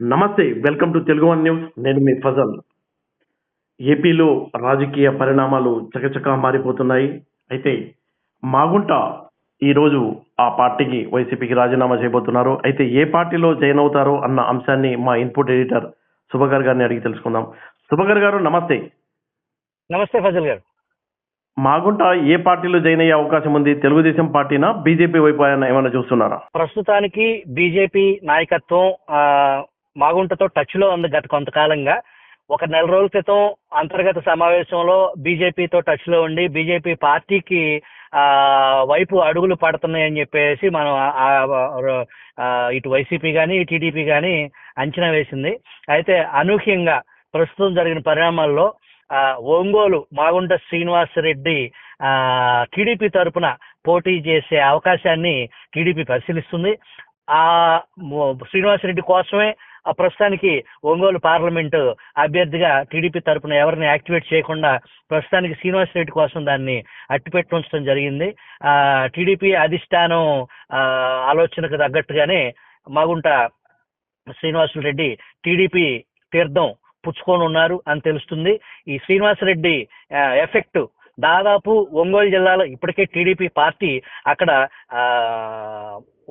నమస్తే. Welcome to Telugu one news. నేను మీ ఫజల్. ఏపీలో రాజకీయ పరిణామాలు చకచకా మారిపోతున్నాయి. అయితే మాగుంట ఈరోజు ఆ పార్టీకి వైసీపీకి రాజీనామా చేయబోతున్నారు. అయితే ఏ పార్టీలో జాయిన్ అవుతారో అన్న అంశాన్ని మా ఇన్పుట్ ఎడిటర్ సుభకర్ గారిని అడిగి తెలుసుకుందాం. సుభకర్ గారు నమస్తే. నమస్తే ఫజల్ గారు. మాగుంట ఏ పార్టీలో జాయిన్ అయ్యే అవకాశం ఉంది? తెలుగుదేశం పార్టీనా, బీజేపీ వైపు ఏమైనా చూస్తున్నారా? ప్రస్తుతానికి బీజేపీ నాయకత్వం మాగుంటతో టచ్ లో ఉంది గత కొంతకాలంగా. ఒక నెల రోజుల క్రితం అంతర్గత సమావేశంలో బీజేపీతో టచ్ లో ఉండి బీజేపీ పార్టీకి వైపు అడుగులు పడుతున్నాయని చెప్పేసి మనం ఇటు వైసీపీ కానీ టీడీపీ కానీ అంచనా వేసింది. అయితే అనూహ్యంగా ప్రస్తుతం జరిగిన పరిణామాల్లో ఒంగోలు మాగుంట శ్రీనివాస్ రెడ్డి టీడీపీ తరపున పోటీ చేసే అవకాశాన్ని టీడీపీ పరిశీలిస్తుంది. శ్రీనివాస్ రెడ్డి కోసమే ప్రస్తుతానికి ఒంగోలు పార్లమెంటు అభ్యర్థిగా టీడీపీ తరపున ఎవరిని యాక్టివేట్ చేయకుండా ప్రస్తుతానికి శ్రీనివాస్ రెడ్డి కోసం దాన్ని అట్టిపెట్టి ఉంచడం జరిగింది. టీడీపీ అధిష్టానం ఆలోచనకు తగ్గట్టుగానే మాగుంట శ్రీనివాస్ రెడ్డి టీడీపీ తీర్థం పుచ్చుకొని ఉన్నారు అని తెలుస్తుంది. ఈ శ్రీనివాసరెడ్డి ఎఫెక్ట్ దాదాపు ఒంగోలు జిల్లాలో ఇప్పటికే టీడీపీ పార్టీ అక్కడ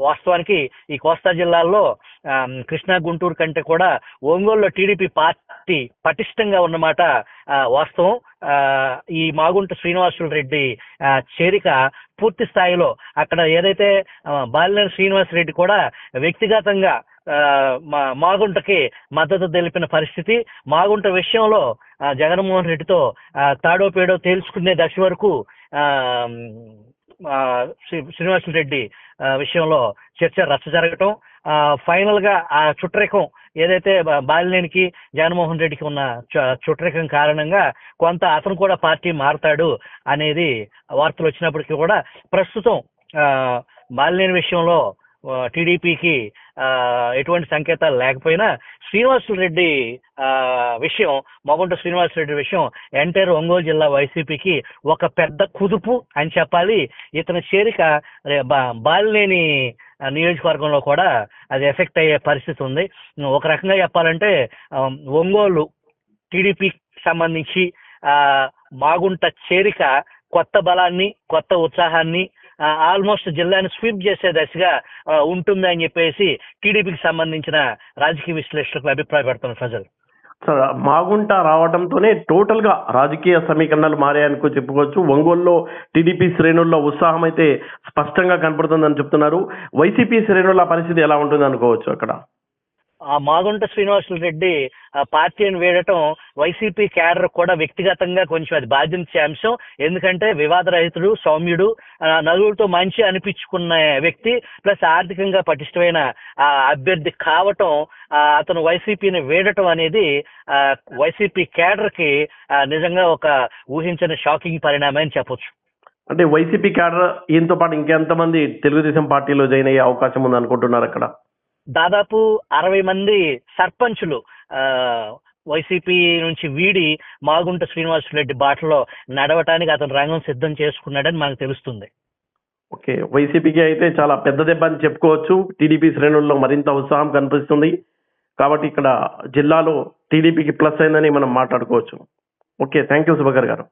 వాస్తవానికి ఈ కోస్తా జిల్లాల్లో కృష్ణా గుంటూరు కంటే కూడా ఒంగోలులో టీడీపీ పార్టీ పటిష్టంగా ఉన్నమాట వాస్తవం. ఈ మాగుంట శ్రీనివాసులు రెడ్డి చేరిక పూర్తి స్థాయిలో అక్కడ ఏదైతే బాలినేని శ్రీనివాస్ రెడ్డి కూడా వ్యక్తిగతంగా మాగుంటకి మద్దతు తెలిపిన పరిస్థితి. మాగుంట విషయంలో జగన్మోహన్ రెడ్డితో తాడో పేడో తేల్చుకునే దశ వరకు శ్రీనివాసులు రెడ్డి విషయంలో చర్చ రచ్చ జరగటం, ఫైనల్ గా ఆ చుట్టరికం ఏదైతే బాలినేనికి జగన్మోహన్ రెడ్డికి ఉన్న చుట్టరికం కారణంగా కొంత అతను కూడా పార్టీ మారతాడు అనేది వార్తలు వచ్చినప్పటికీ కూడా ప్రస్తుతం బాలినేని విషయంలో టీడీపీకి ఎటువంటి సంకేతాలు లేకపోయినా శ్రీనివాసులు రెడ్డి విషయం, మాగుంట శ్రీనివాస్ రెడ్డి విషయం ఎంటైర్ ఒంగోలు జిల్లా వైసీపీకి ఒక పెద్ద కుదుపు అని చెప్పాలి. ఇతని చేరిక బాలినేని నియోజకవర్గంలో కూడా అది ఎఫెక్ట్ అయ్యే పరిస్థితి ఉంది. ఒక రకంగా చెప్పాలంటే ఒంగోలు టీడీపీకి సంబంధించి మాగుంట చేరిక కొత్త బలాన్ని, కొత్త ఉత్సాహాన్ని, ఆల్మోస్ట్ జిల్లాని స్వీప్ చేసే దశగా ఉంటుంది అని చెప్పేసి టీడీపీకి సంబంధించిన రాజకీయ విశ్లేషకులు అభిప్రాయపడుతున్నారు ఫజల్. మాగుంట రావడంతోనే టోటల్ గా రాజకీయ సమీకరణాలు మారాయనుకో చెప్పుకోవచ్చు. ఒంగోలులో టీడీపీ శ్రేణుల్లో ఉత్సాహం అయితే స్పష్టంగా కనపడుతుందని చెప్తున్నారు. వైసీపీ శ్రేణుల పరిస్థితి ఎలా ఉంటుంది అనుకోవచ్చు అక్కడ? మాగుంట శ్రీనివాసులు రెడ్డి పార్టీని వీడటం వైసీపీ క్యాడర్ కూడా వ్యక్తిగతంగా కొంచెం అది బాధించే అంశం. ఎందుకంటే వివాదరహితుడు, సౌమ్యుడు, నలుగురితో మంచి అనిపించుకున్న వ్యక్తి, ప్లస్ ఆర్థికంగా పటిష్టమైన అభ్యర్థి కావటం, అతను వైసీపీని వీడటం అనేది వైసీపీ క్యాడర్ కి నిజంగా ఒక ఊహించని షాకింగ్ పరిణామం అని చెప్పొచ్చు. అంటే వైసీపీ క్యాడర్ ఈయనతో పాటు ఇంకెంతమంది తెలుగుదేశం పార్టీలో జాయిన్ అయ్యే అవకాశం ఉంది అనుకుంటున్నారు అక్కడ? దాదాపు 60 మంది సర్పంచులు వైసీపీ నుంచి వీడి మాగుంట శ్రీనివాసులు రెడ్డి బాటలో నడవటానికి అతను రంగం సిద్ధం చేసుకున్నాడని మనకు తెలుస్తుంది. ఓకే, వైసీపీకి అయితే చాలా పెద్ద దెబ్బ అని చెప్పుకోవచ్చు. టీడీపీ శ్రేణుల్లో మరింత ఉత్సాహం కనిపిస్తుంది కాబట్టి ఇక్కడ జిల్లాలో టీడీపీకి ప్లస్ అయిందని మనం మాట్లాడుకోవచ్చు. ఓకే, థ్యాంక్ యూ సుభకర్ గారు.